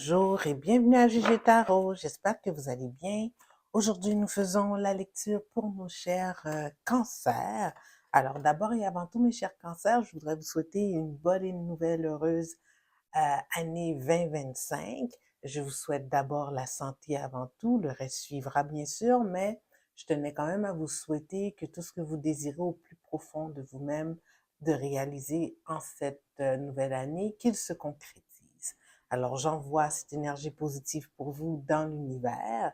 Bonjour et bienvenue à GG Tarot. J'espère que vous allez bien. Aujourd'hui, nous faisons la lecture pour nos chers cancers. Alors, d'abord et avant tout, mes chers cancers, je voudrais vous souhaiter une bonne et une nouvelle heureuse année 2025. Je vous souhaite d'abord la santé avant tout. Le reste suivra bien sûr, mais je tenais quand même à vous souhaiter que tout ce que vous désirez au plus profond de vous-même de réaliser en cette nouvelle année, qu'il se concrétise. Alors, j'envoie cette énergie positive pour vous dans l'univers.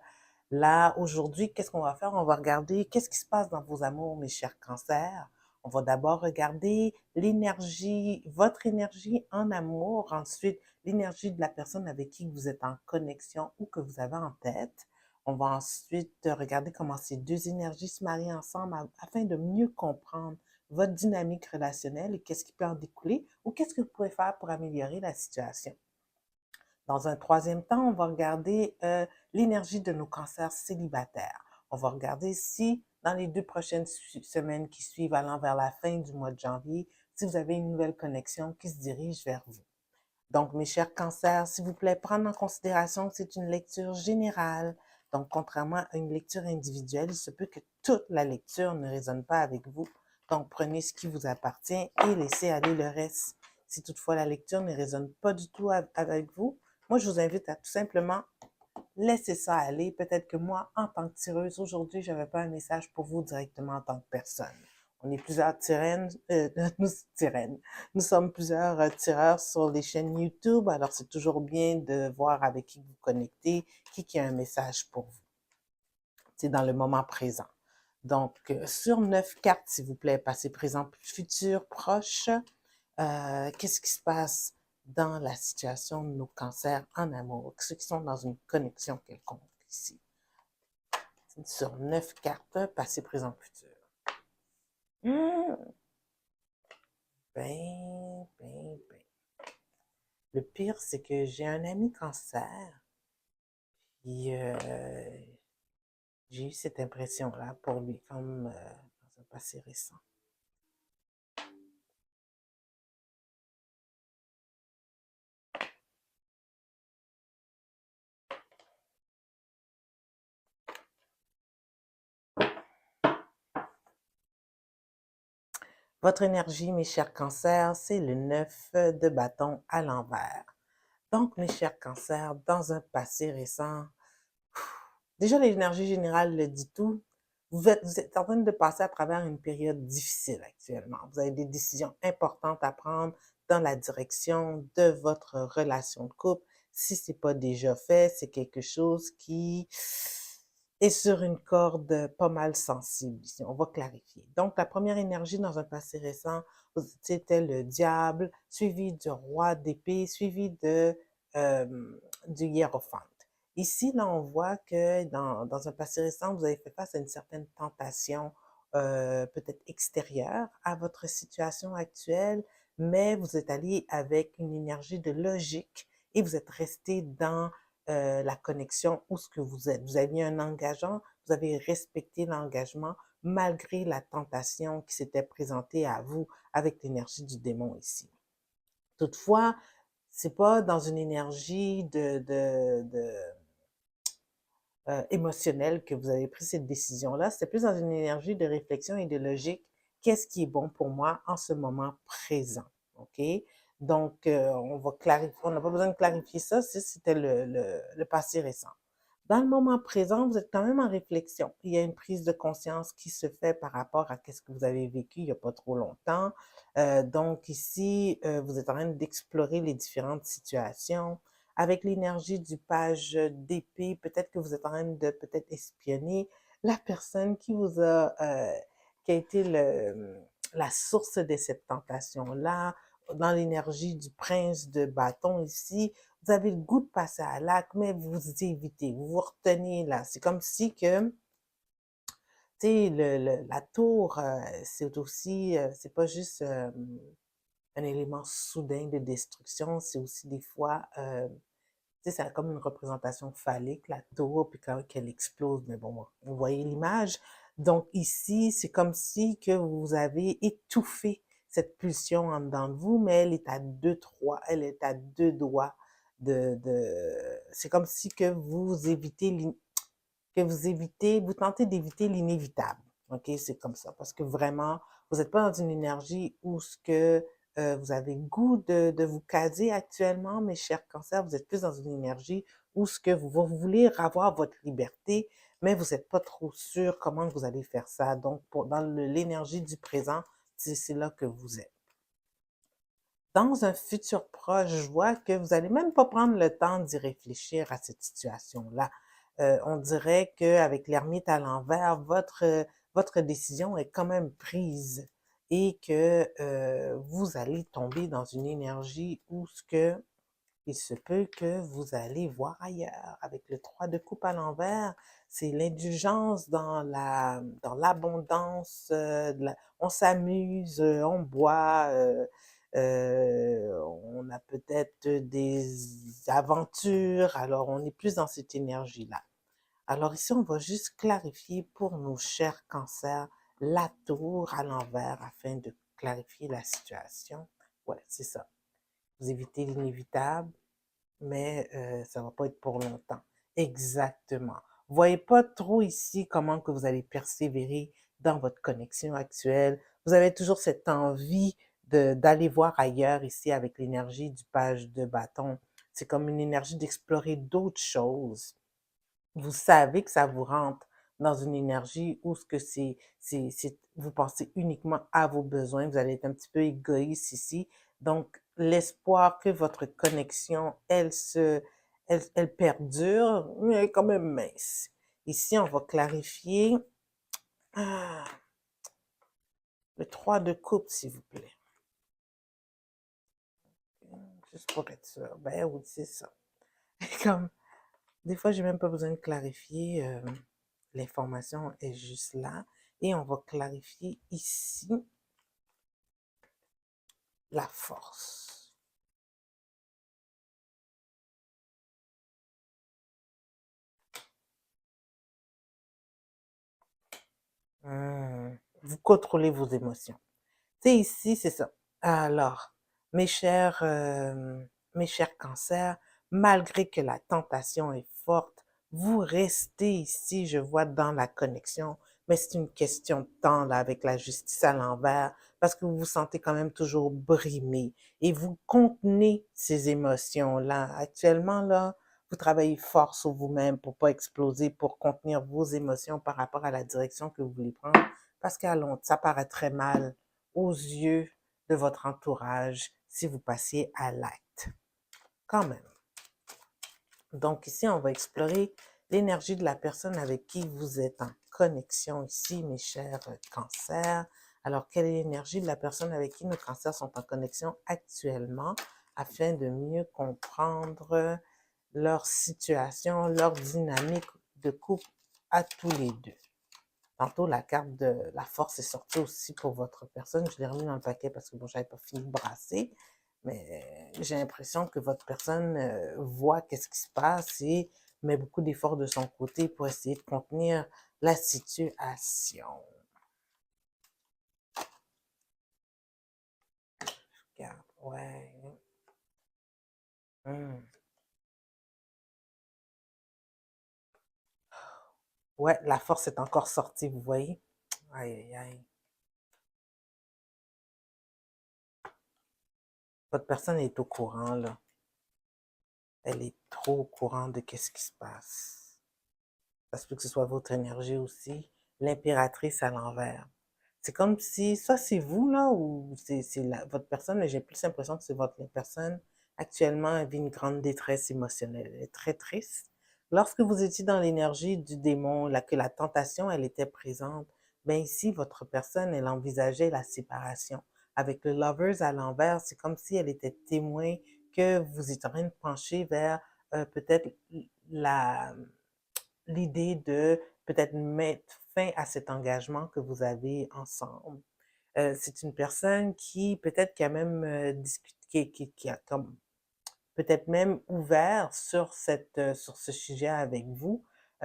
Là, aujourd'hui, qu'est-ce qu'on va faire? On va regarder qu'est-ce qui se passe dans vos amours, mes chers cancers. On va d'abord regarder l'énergie, votre énergie en amour, ensuite l'énergie de la personne avec qui vous êtes en connexion ou que vous avez en tête. On va ensuite regarder comment ces deux énergies se marient ensemble afin de mieux comprendre votre dynamique relationnelle et qu'est-ce qui peut en découler ou qu'est-ce que vous pouvez faire pour améliorer la situation. Dans un troisième temps, on va regarder l'énergie de nos cancers célibataires. On va regarder si, dans les 2 prochaines semaines qui suivent allant vers la fin du mois de janvier, si vous avez une nouvelle connexion qui se dirige vers vous. Donc, mes chers cancers, s'il vous plaît, prendre en considération que c'est une lecture générale. Donc, contrairement à une lecture individuelle, il se peut que toute la lecture ne résonne pas avec vous. Donc, prenez ce qui vous appartient et laissez aller le reste. Si toutefois la lecture ne résonne pas du tout avec vous, moi, je vous invite à tout simplement laisser ça aller. Peut-être que moi, en tant que tireuse, aujourd'hui, je n'avais pas un message pour vous directement en tant que personne. On est plusieurs nous sommes plusieurs tireurs sur les chaînes YouTube, alors c'est toujours bien de voir avec qui vous connectez, qui a un message pour vous. C'est dans le moment présent. Donc, sur 9 cartes, s'il vous plaît, passé, présent, futur, proche, qu'est-ce qui se passe dans la situation de nos cancers en amour, ceux qui sont dans une connexion quelconque ici. Sur 9 cartes, passé, présent, futur. Ben. Le pire, c'est que j'ai un ami cancer, puis j'ai eu cette impression-là pour lui, comme dans un passé récent. Votre énergie, mes chers cancers, c'est le 9 de bâton à l'envers. Donc, mes chers cancers, dans un passé récent, déjà l'énergie générale le dit tout, vous êtes en train de passer à travers une période difficile actuellement. Vous avez des décisions importantes à prendre dans la direction de votre relation de couple. Si ce n'est pas déjà fait, c'est quelque chose qui est sur une corde pas mal sensible ici. On va clarifier. Donc, la première énergie dans un passé récent, c'était le diable, suivi du roi d'épée, suivi du hiérophante. Ici, là, on voit que dans un passé récent, vous avez fait face à une certaine tentation, peut-être extérieure à votre situation actuelle, mais vous êtes allé avec une énergie de logique et vous êtes resté dans la connexion où ce que vous êtes. Vous aviez un engagement, vous avez respecté l'engagement malgré la tentation qui s'était présentée à vous avec l'énergie du démon ici. Toutefois, c'est pas dans une énergie émotionnelle que vous avez pris cette décision-là. C'était plus dans une énergie de réflexion et de logique. Qu'est-ce qui est bon pour moi en ce moment présent? OK? Donc, on va clarifier, on n'a pas besoin de clarifier ça si c'était le passé récent. Dans le moment présent, vous êtes quand même en réflexion. Il y a une prise de conscience qui se fait par rapport à ce que vous avez vécu il n'y a pas trop longtemps. Donc ici, vous êtes en train d'explorer les différentes situations. Avec l'énergie du page d'épée, peut-être que vous êtes en train de peut-être espionner la personne qui a été la source de cette tentation-là. Dans l'énergie du prince de bâton ici, vous avez le goût de passer à l'acte, mais vous évitez, vous vous retenez là. C'est comme si que, tu sais, la tour, c'est aussi, c'est pas juste un élément soudain de destruction, c'est aussi des fois, tu sais, c'est comme une représentation phallique, la tour, puis quand elle explose, mais bon, vous voyez l'image. Donc ici, c'est comme si que vous avez étouffé cette pulsion en dedans de vous, mais elle est à elle est à deux doigts c'est comme si que vous tentez d'éviter l'inévitable. OK? C'est comme ça. Parce que vraiment, vous n'êtes pas dans une énergie où ce que vous avez le goût de vous caser actuellement, mes chers cancers. Vous êtes plus dans une énergie où ce que vous voulez avoir votre liberté, mais vous n'êtes pas trop sûr comment vous allez faire ça. Donc, dans l'énergie du présent, c'est là que vous êtes. Dans un futur proche, je vois que vous allez même pas prendre le temps d'y réfléchir à cette situation-là. On dirait qu'avec l'ermite à l'envers, votre décision est quand même prise et que vous allez tomber dans une énergie où ce que il se peut que vous allez voir ailleurs. Avec le 3 de coupe à l'envers, c'est l'indulgence dans l'abondance, on s'amuse, on boit, on a peut-être des aventures, alors on est plus dans cette énergie-là. Alors ici, on va juste clarifier pour nos chers cancers la tour à l'envers afin de clarifier la situation. Ouais, c'est ça. Vous évitez l'inévitable, mais ça va pas être pour longtemps. Exactement. Voyez pas trop ici comment que vous allez persévérer dans votre connexion actuelle. Vous avez toujours cette envie d'aller voir ailleurs ici avec l'énergie du page de bâton. C'est comme une énergie d'explorer d'autres choses. Vous savez que ça vous rentre dans une énergie où ce que vous pensez uniquement à vos besoins. Vous allez être un petit peu égoïste ici. Donc, l'espoir que votre connexion, elle perdure, mais elle est quand même mince. Ici, on va clarifier ah, le 3 de coupe, s'il vous plaît. Juste pour être sûr. Ben oui, c'est ça. Comme, des fois, j'ai même pas besoin de clarifier. L'information est juste là. Et on va clarifier ici la force. Vous contrôlez vos émotions. C'est ici, c'est ça. Alors, mes mes chers cancers, malgré que la tentation est forte, vous restez ici, je vois, dans la connexion, mais c'est une question de temps, là, avec la justice à l'envers, parce que vous vous sentez quand même toujours brimé et vous contenez ces émotions-là. Actuellement, là, vous travaillez fort sur vous-même pour pas exploser, pour contenir vos émotions par rapport à la direction que vous voulez prendre, parce qu'à long, ça paraît très mal aux yeux de votre entourage si vous passiez à l'acte. Quand même. Donc ici, on va explorer l'énergie de la personne avec qui vous êtes en connexion ici, mes chers cancers. Alors, quelle est l'énergie de la personne avec qui nos cancers sont en connexion actuellement afin de mieux comprendre leur situation, leur dynamique de couple à tous les deux. Tantôt, la carte de la force est sortie aussi pour votre personne. Je l'ai remis dans le paquet parce que bon, j'avais pas fini de brasser. Mais j'ai l'impression que votre personne voit qu'est-ce qui se passe et met beaucoup d'efforts de son côté pour essayer de contenir la situation. Regarde, ouais. Ouais, la force est encore sortie, vous voyez? Aïe, aïe, aïe. Votre personne est au courant, là. Elle est trop au courant de qu'est-ce qui se passe. Ça se peut que ce soit votre énergie aussi. L'impératrice à l'envers. C'est comme si, soit c'est vous, là, ou votre personne, mais j'ai plus l'impression que c'est votre personne. Actuellement, elle vit une grande détresse émotionnelle. Elle est très triste. Lorsque vous étiez dans l'énergie du démon, là, que la tentation, elle était présente, ben ici, votre personne, elle envisageait la séparation. Avec le lovers à l'envers, c'est comme si elle était témoin que vous étiez en train de pencher vers peut-être la, l'idée de peut-être mettre fin à cet engagement que vous avez ensemble. C'est une personne qui peut-être qui a même discuté, qui a comme peut-être même ouvert sur sur ce sujet avec vous,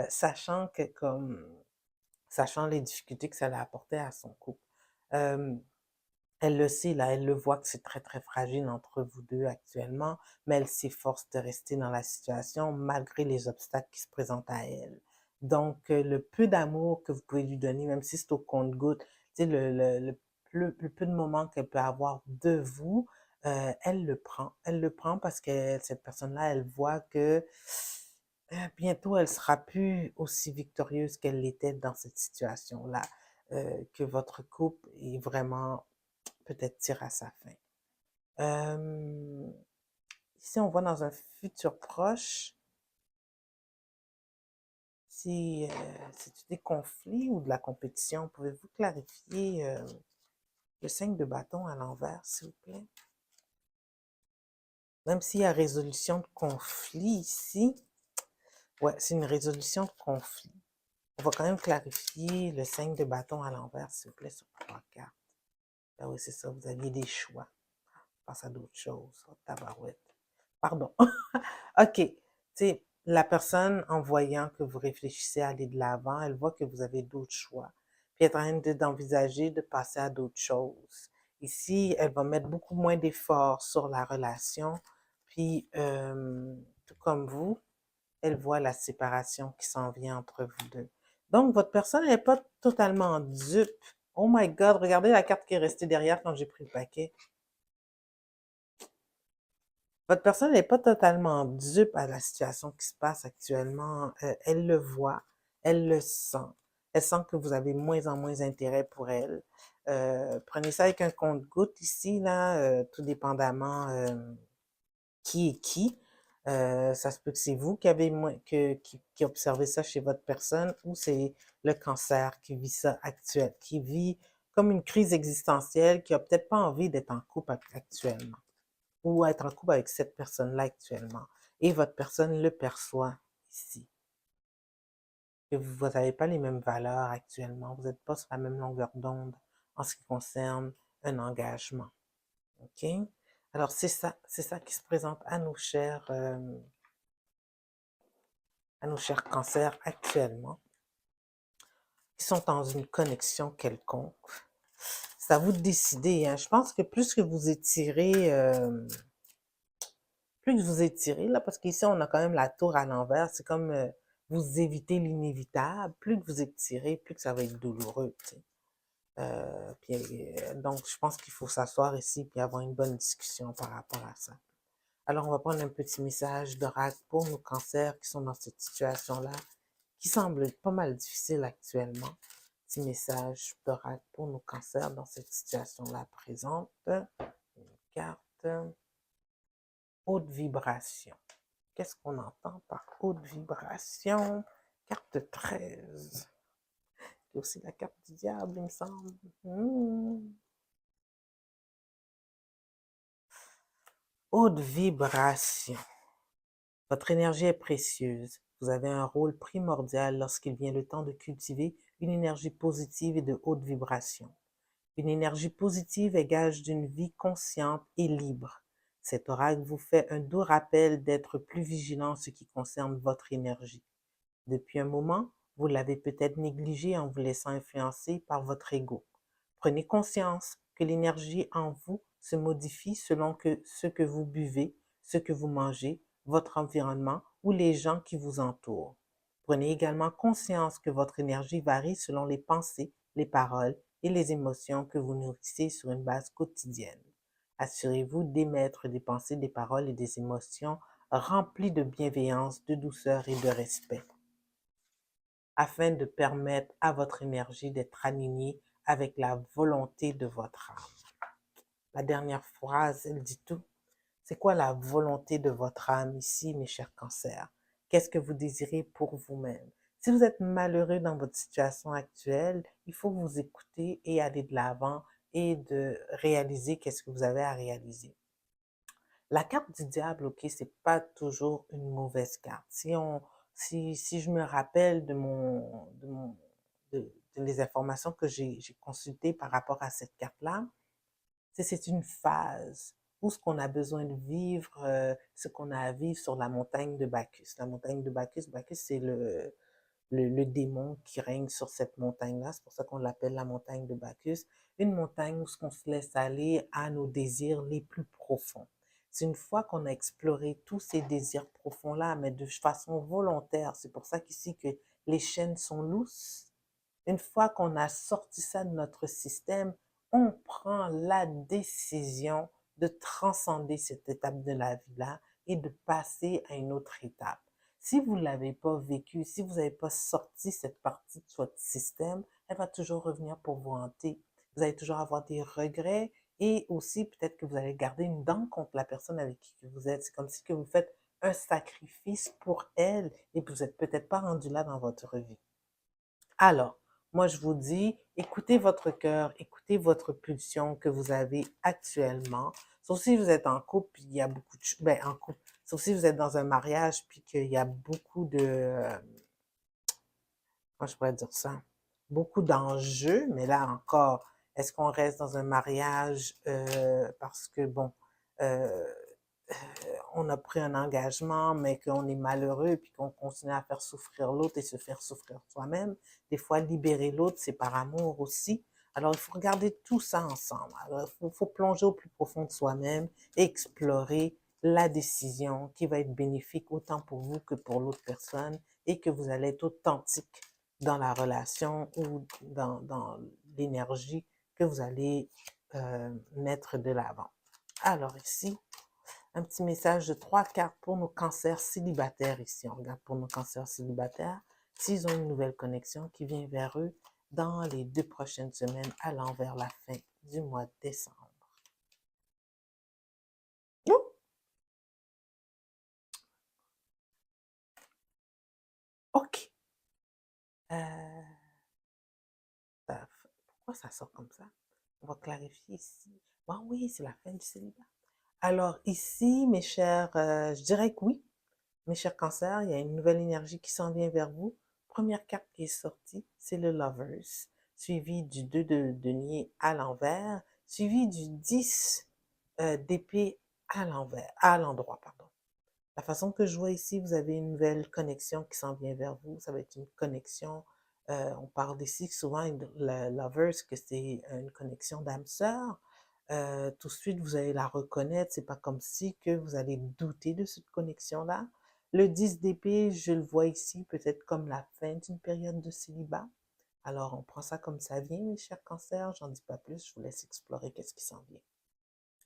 sachant que comme sachant les difficultés que ça a apporté à son couple. Euh, Elle le sait, là, elle le voit que c'est très, très fragile entre vous deux actuellement, mais elle s'efforce de rester dans la situation malgré les obstacles qui se présentent à elle. Donc, le peu d'amour que vous pouvez lui donner, même si c'est au compte-gouttes, tu sais, le peu de moments qu'elle peut avoir de vous, elle le prend. Elle le prend parce que cette personne-là, elle voit que bientôt, elle sera plus aussi victorieuse qu'elle l'était dans cette situation-là, que votre couple est vraiment peut-être tire à sa fin. Ici, on voit dans un futur proche, si c'est des conflits ou de la compétition, pouvez-vous clarifier le 5 de bâton à l'envers, s'il vous plaît? Même s'il y a résolution de conflit ici, ouais, c'est une résolution de conflit. On va quand même clarifier le 5 de bâton à l'envers, s'il vous plaît, sur 3 cartes. Ben oui, c'est ça, vous aviez des choix. Pense à d'autres choses. Oh, tabarouette. Pardon. OK. Tu sais, la personne, en voyant que vous réfléchissez à aller de l'avant, elle voit que vous avez d'autres choix. Puis elle est en train d'envisager de passer à d'autres choses. Ici, elle va mettre beaucoup moins d'efforts sur la relation. Puis, tout comme vous, elle voit la séparation qui s'en vient entre vous deux. Donc, votre personne n'est pas totalement dupe. Oh my God, regardez la carte qui est restée derrière quand j'ai pris le paquet. Votre personne n'est pas totalement dupe à la situation qui se passe actuellement. Elle le voit, elle le sent. Elle sent que vous avez moins en moins intérêt pour elle. Prenez ça avec un compte-gouttes ici, là, tout dépendamment qui est qui. Ça se peut que c'est vous qui avez qui observez ça chez votre personne ou c'est le cancer qui vit ça actuel, qui vit comme une crise existentielle, qui a peut-être pas envie d'être en couple actuellement ou être en couple avec cette personne-là actuellement. Et votre personne le perçoit ici. Que vous n'avez pas les mêmes valeurs actuellement, vous n'êtes pas sur la même longueur d'onde en ce qui concerne un engagement. OK? Alors, c'est ça qui se présente à nos chers cancers actuellement, qui sont dans une connexion quelconque. C'est à vous de décider, hein. Je pense que plus que vous étirez, là, parce qu'ici, on a quand même la tour à l'envers, c'est comme vous évitez l'inévitable. Plus que vous étirez, plus que ça va être douloureux, tu sais. Donc, je pense qu'il faut s'asseoir ici puis avoir une bonne discussion par rapport à ça. Alors, on va prendre un petit message d'oracle pour nos cancers qui sont dans cette situation-là, qui semble être pas mal difficile actuellement. Petit message d'oracle pour nos cancers dans cette situation-là présente. Une carte. Haute vibration. Qu'est-ce qu'on entend par haute vibration? Carte 13. C'est aussi la carte du diable, il me semble. Haute vibration. Votre énergie est précieuse. Vous avez un rôle primordial lorsqu'il vient le temps de cultiver une énergie positive et de haute vibration. Une énergie positive est gage d'une vie consciente et libre. Cet oracle vous fait un doux rappel d'être plus vigilant en ce qui concerne votre énergie. Depuis un moment, vous l'avez peut-être négligé en vous laissant influencer par votre ego. Prenez conscience que l'énergie en vous se modifie selon ce que vous buvez, ce que vous mangez, votre environnement ou les gens qui vous entourent. Prenez également conscience que votre énergie varie selon les pensées, les paroles et les émotions que vous nourrissez sur une base quotidienne. Assurez-vous d'émettre des pensées, des paroles et des émotions remplies de bienveillance, de douceur et de respect, afin de permettre à votre énergie d'être alignée avec la volonté de votre âme. La dernière phrase, elle dit tout. C'est quoi la volonté de votre âme ici, mes chers cancers? Qu'est-ce que vous désirez pour vous-même? Si vous êtes malheureux dans votre situation actuelle, il faut vous écouter et aller de l'avant et de réaliser qu'est-ce que vous avez à réaliser. La carte du diable, ok, c'est pas toujours une mauvaise carte. Si je me rappelle de les informations que j'ai consultées par rapport à cette carte-là, c'est une phase où ce qu'on a besoin de vivre, ce qu'on a à vivre sur la montagne de Bacchus. La montagne de Bacchus, Bacchus, c'est le démon qui règne sur cette montagne-là. C'est pour ça qu'on l'appelle la montagne de Bacchus. Une montagne où on se laisse aller à nos désirs les plus profonds. C'est une fois qu'on a exploré tous ces désirs profonds-là, mais de façon volontaire, c'est pour ça qu'ici que les chaînes sont lousses. Une fois qu'on a sorti ça de notre système, on prend la décision de transcender cette étape de la vie-là et de passer à une autre étape. Si vous ne l'avez pas vécu, si vous n'avez pas sorti cette partie de votre système, elle va toujours revenir pour vous hanter. Vous allez toujours avoir des regrets et aussi peut-être que vous allez garder une dent contre la personne avec qui vous êtes. C'est comme si que vous faites un sacrifice pour elle et vous n'êtes peut-être pas rendu là dans votre vie. Alors, moi, je vous dis, écoutez votre cœur, écoutez votre pulsion que vous avez actuellement. Sauf si vous êtes en couple, puis il y a beaucoup de... Ben, en couple. Sauf si vous êtes dans un mariage, puis qu'il y a beaucoup de... comment je pourrais dire ça? Beaucoup d'enjeux, mais là encore, est-ce qu'on reste dans un mariage parce que, bon, euh, on a pris un engagement, mais qu'on est malheureux, puis qu'on continue à faire souffrir l'autre et se faire souffrir soi-même. Des fois, libérer l'autre, c'est par amour aussi. Alors, il faut regarder tout ça ensemble. Alors, faut plonger au plus profond de soi-même et explorer la décision qui va être bénéfique autant pour vous que pour l'autre personne et que vous allez être authentique dans la relation ou dans l'énergie que vous allez mettre de l'avant. Alors ici, un petit message de 3 cartes pour nos cancers célibataires ici. On regarde pour nos cancers célibataires s'ils ont une nouvelle connexion qui vient vers eux dans les 2 prochaines semaines allant vers la fin du mois de décembre. Oh! OK. Euh, pourquoi ça sort comme ça? On va clarifier ici. Bon, oui, c'est la fin du célibat. Alors ici, mes chers, je dirais que oui, mes chers cancers, il y a une nouvelle énergie qui s'en vient vers vous. Première carte qui est sortie, c'est le Lovers, suivi du 2 de denier à l'envers, suivi du 10 d'épée à l'envers, à l'endroit, pardon. La façon que je vois ici, vous avez une nouvelle connexion qui s'en vient vers vous. Ça va être une connexion, on parle ici souvent, le Lovers, que c'est une connexion d'âme sœur. Tout de suite, vous allez la reconnaître. C'est pas comme si que vous allez douter de cette connexion-là. Le 10 d'épée, je le vois ici, peut-être comme la fin d'une période de célibat. Alors, on prend ça comme ça vient, mes chers cancers. J'en dis pas plus, je vous laisse explorer qu'est-ce qui s'en vient.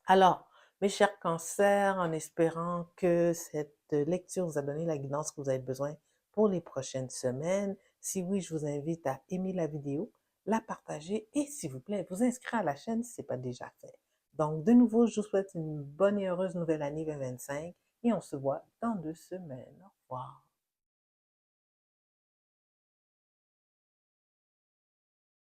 Alors, mes chers cancers, en espérant que cette lecture vous a donné la guidance que vous avez besoin pour les prochaines semaines. Si oui, je vous invite à aimer la vidéo, la partager et s'il vous plaît, vous inscrire à la chaîne si ce n'est pas déjà fait. Donc, de nouveau, je vous souhaite une bonne et heureuse nouvelle année 2025 et on se voit dans 2 semaines. Au revoir.